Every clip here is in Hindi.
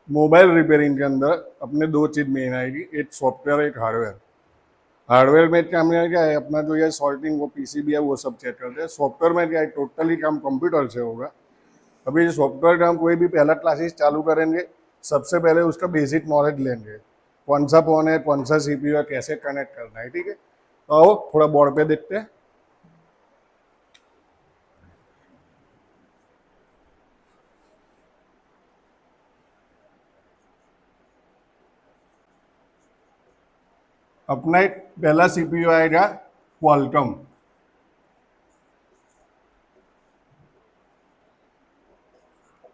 मोबाइल रिपेयरिंग के अंदर अपने दो चीज मेन आएगी, एक सॉफ्टवेयर एक हार्डवेयर। हार्डवेयर में काम में क्या है, अपना जो ये सॉल्टिंग वो पीसीबी है वो सब चेक करते हैं। सॉफ्टवेयर में क्या है, टोटली काम कंप्यूटर से होगा। अभी सॉफ्टवेयर का हम कोई भी पहला क्लासेस चालू करेंगे, सबसे पहले उसका बेसिक नॉलेज लेंगे, कौन सा फोन है, कौन सा सीपीयू है, कैसे कनेक्ट करना है। ठीक है, तो आओ थोड़ा बोर्ड पे देखते हैं। अपना एक पहला सीपीयू आएगा क्वालकॉम,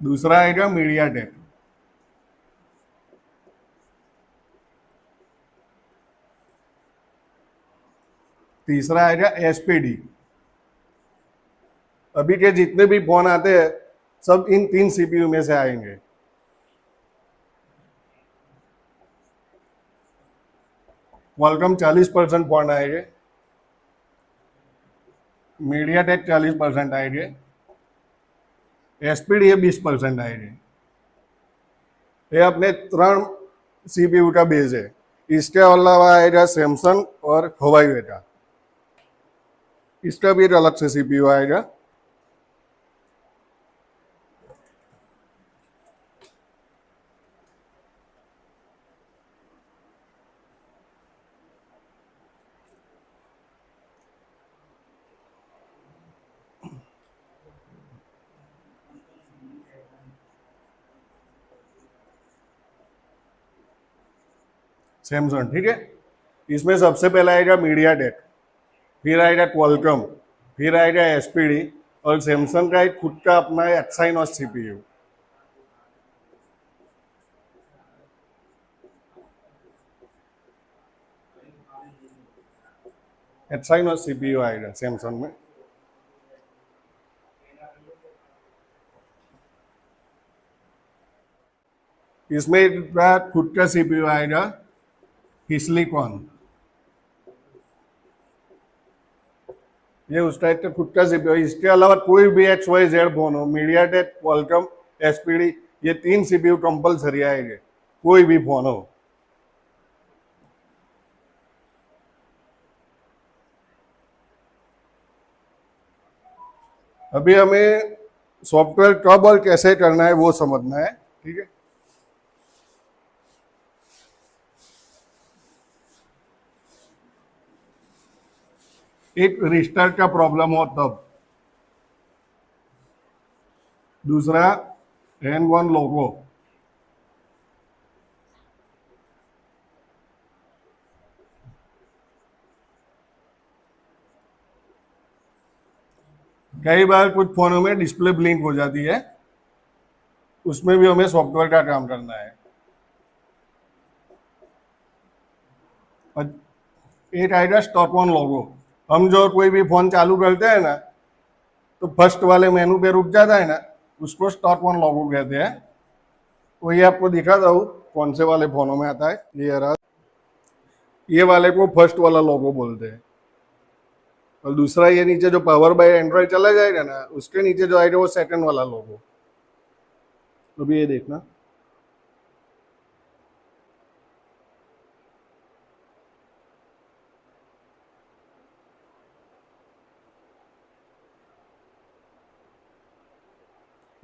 दूसरा आएगा मीडियाटेक, तीसरा आएगा एसपीडी। अभी के जितने भी फोन आते हैं सब इन तीन सीपीयू में से आएंगे। क्वालकॉम 40% फोन आएंगे, मीडियाटेक 40% आएंगे, एसपीडी 20% आएंगे। ये अपने त्रण सीपीयू का बेस है। इसके अलावा आएगा सैमसंग और हवाई का, इसका भी एक अलग से सीपीयू आएगा। सैमसंग, ठीक है। इसमें सबसे पहला आएगा मीडियाटेक, फिर आएगा क्वालकॉम, फिर आएगा एसपीडी, और सैमसंग का एक खुद का अपना एक्साइनॉस सीपीयू। एक्साइनॉस सीपीयू आएगा सैमसंग में। इसमें इनका खुद का सीपीयू आएगा हिस्लीकॉन, ये उसका एक खुद का सीपीयू। इसके अलावा कोई भी XYZ फोन हो, मीडियाटेक, क्वालकॉम, एसपीडी, ये तीन सीपीयू कंपलसरी आएंगे, कोई भी फोन हो। अभी हमें सॉफ्टवेयर कब और कैसे करना है वो समझना है, ठीक है। एक रिस्टार्ट का प्रॉब्लम हो तब, दूसरा N1 लोगो, कई बार कुछ फोनों में डिस्प्ले ब्लिंक हो जाती है, उसमें भी हमें सॉफ्टवेयर का काम करना है। और एक आएगा स्टॉक ऑन लोगो। हम जो कोई भी फोन चालू करते हैं ना, तो फर्स्ट वाले मेनू पे रुक जाता है ना, उसको स्टॉक ऑन लोगो कहते हैं। तो ये आपको दिखाता हूँ कौन से वाले फोनों में आता है। ये वाले को फर्स्ट वाला लोगो बोलते हैं, और दूसरा ये नीचे जो पावर बाय एंड्रॉइड चला जाएगा ना, उसके नीचे जो आएगा वो सेकंड वाला लोगो। तो भी ये देखना,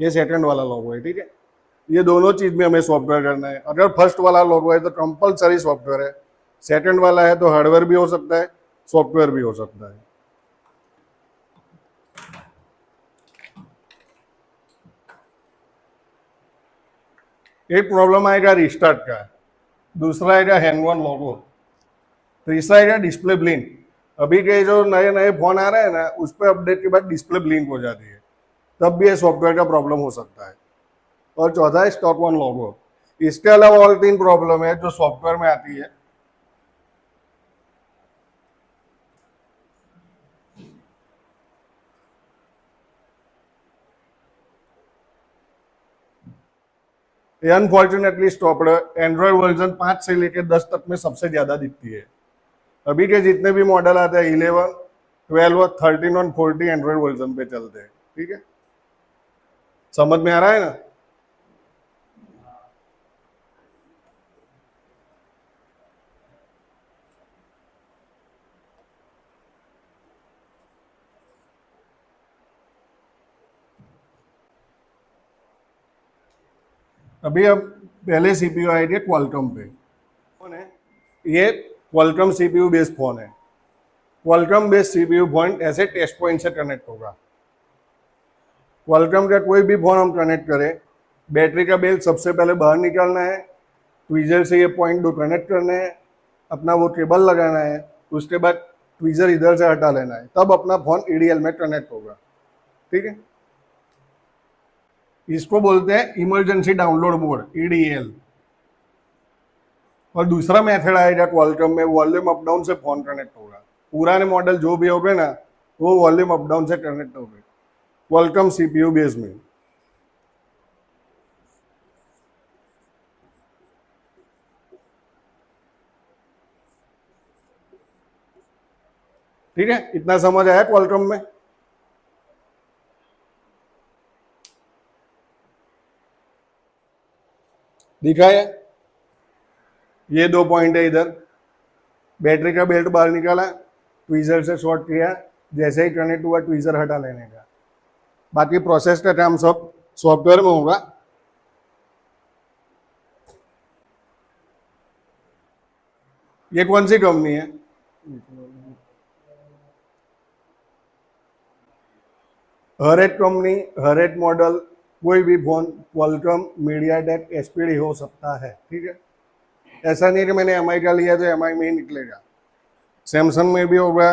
ये सेकंड वाला लोगो है, ठीक है। ये दोनों चीज में हमें सॉफ्टवेयर करना है। अगर फर्स्ट वाला लोगो है तो कंपलसरी सॉफ्टवेयर है, सेकंड वाला है तो हार्डवेयर भी हो सकता है, सॉफ्टवेयर भी हो सकता है। एक प्रॉब्लम आएगा रिस्टार्ट का, दूसरा आएगा हैंग ऑन लोगो, तीसरा आएगा डिस्प्ले ब्लिंक। अभी के जो नए नए फोन आ रहे हैं ना, उस पर अपडेट के बाद डिस्प्ले ब्लिंक हो जाती है, तब भी ये सॉफ्टवेयर का प्रॉब्लम हो सकता है। और चौथा है स्टॉक ऑन लोगो। इसके अलावा और तीन प्रॉब्लम है जो सॉफ्टवेयर में आती है। ये अनफॉर्चुनेटली स्टॉप्ड एंड्रॉइड वर्जन 5 से लेकर 10 तक में सबसे ज्यादा दिखती है। अभी के जितने भी मॉडल आते हैं 11, 12 और 13 और 14 एंड्रॉइड वर्जन पे चलते हैं, ठीक है। समझ में आ रहा है ना। अभी अब पहले सीपीयू आई थी क्वालकॉम पे, फोन है ये, क्वालकॉम सीपीयू बेस्ड फोन है। क्वालकॉम बेस्ड सीपीयू फोन ऐसे टेस्ट पॉइंट से कनेक्ट होगा। क्वालकॉम का कोई भी फोन हम कनेक्ट करें, बैटरी का बेल्ट सबसे पहले बाहर निकालना है, ट्वीजर से ये पॉइंट दो कनेक्ट करने हैं, अपना वो केबल लगाना है, उसके बाद ट्वीजर इधर से हटा लेना है, तब अपना फोन ईडीएल में कनेक्ट होगा। ठीक है, इसको बोलते हैं इमरजेंसी डाउनलोड मोड, ईडीएल। और दूसरा मेथड आएगा क्वालकॉम में, वॉल्यूम अप डाउन से फोन कनेक्ट होगा। पुराने मॉडल जो भी हो गए ना, वो वॉल्यूम अप डाउन से कनेक्ट हो गए क्वालकॉम सीपीयू बेस में। ठीक है, इतना समझ आया क्वालकॉम में। दिखा है, ये 2 पॉइंट है इधर, बैटरी का बेल्ट बाहर निकाला, ट्वीजर से शॉर्ट किया, जैसे ही कनेक्ट हुआ ट्वीजर हटा लेने का। बाकी प्रोसेस का काम सब सॉफ्टवेयर में होगा। ये कौन सी कंपनी है? हर एक कंपनी, हर एक मॉडल, कोई भी फोन क्वालकॉम, मीडियाटेक, एसपीडी हो सकता है। ठीक है, ऐसा नहीं कि मैंने एमआई का लिया तो एमआई में ही निकलेगा। सैमसंग में भी होगा,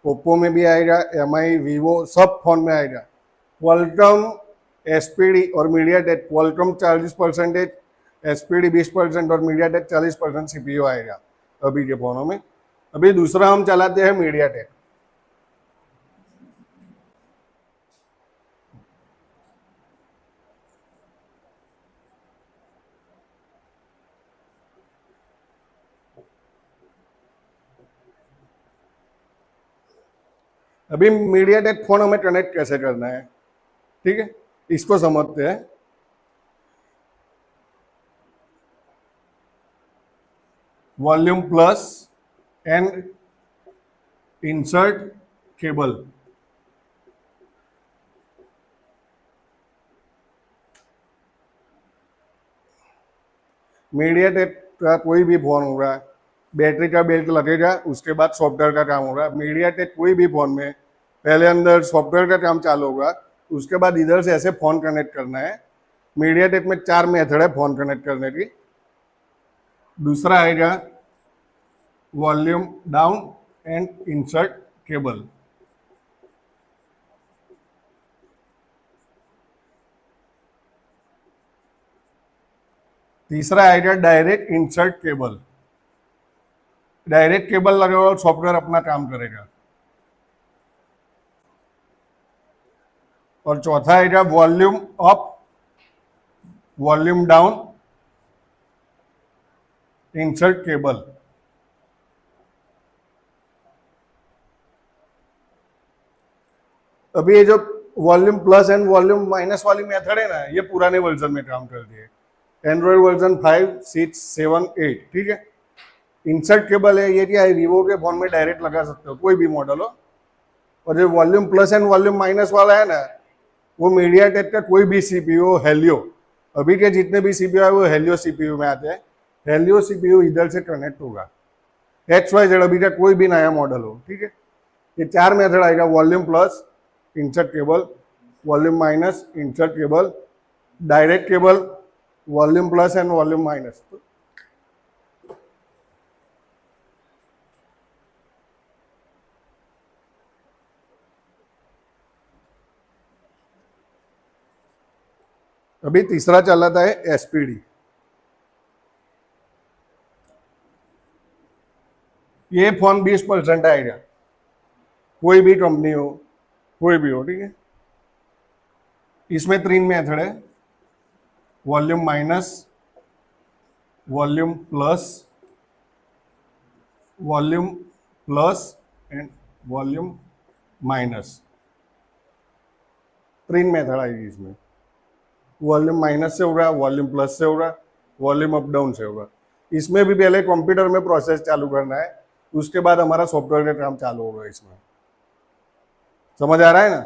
ओप्पो में भी आएगा, एमआई, वीवो, सब फोन में आएगा। क्वालकॉम, एसपीडी और मीडियाटेक, क्वालकॉम 40%, एसपीडी 20% और मीडियाटेक 40% सीपीयू आएगा अभी के फोनों में। अभी दूसरा हम चलाते हैं मीडियाटेक। अभी मीडियाटेक फोन हमें कनेक्ट कैसे करना है, ठीक है, इसको समझते हैं। Volume plus and insert cable. MediaTek का कोई भी फोन होगा, बैटरी का बेल्ट लगेगा, उसके बाद सॉफ्टवेयर का काम होगा। मीडियाटेक कोई भी फोन में पहले अंदर सॉफ्टवेयर का काम चालू होगा, उसके बाद इधर से ऐसे फोन कनेक्ट करना है। मीडियाटेक में 4 मेथड है फोन कनेक्ट करने की। दूसरा आएगा volume down and insert cable. तीसरा आएगा direct insert cable. Direct cable लगेगा और सॉफ्टवेयर अपना काम करेगा। और चौथा आएगा volume up, volume down, insert cable. अभी ये जो volume plus and volume minus वाली मेथड है ना, ये पुराने वर्जन में काम करती है, एंड्रॉइड वर्जन 5, 6, 7, 8। ठीक है, इंसर्ट केबल है, ये क्या है, वीवो के फोन में डायरेक्ट लगा सकते हो, कोई भी मॉडल हो। और जो volume plus and volume minus वाला है ना, वो मीडियाटेक का कोई भी सीपीयू, हेलियो, अभी के जितने भी सीपीयू है वो हेलियो सीपीयू में आते हैं। हेलियो सीपीयू इधर से कनेक्ट होगा, XYZ अभी का कोई भी नया मॉडल हो। ठीक है, ये 4 मेथड आएगा, volume plus, insert cable, volume minus, insert cable, direct cable, volume plus and volume minus. अभी तीसरा चलाता है एसपीडी। ये फोन 20% आएगा, कोई भी कंपनी हो, कोई भी हो। ठीक है, इसमें 3 मेथड है, volume minus, volume plus, volume plus and volume minus. 3 method आएगी इसमें। वॉल्यूम माइनस से होगा, वॉल्यूम प्लस से होगा, वॉल्यूम अप डाउन से होगा। इसमें भी पहले कंप्यूटर में प्रोसेस चालू करना है, उसके बाद हमारा सॉफ्टवेयर का काम चालू होगा। इसमें समझ आ रहा है ना?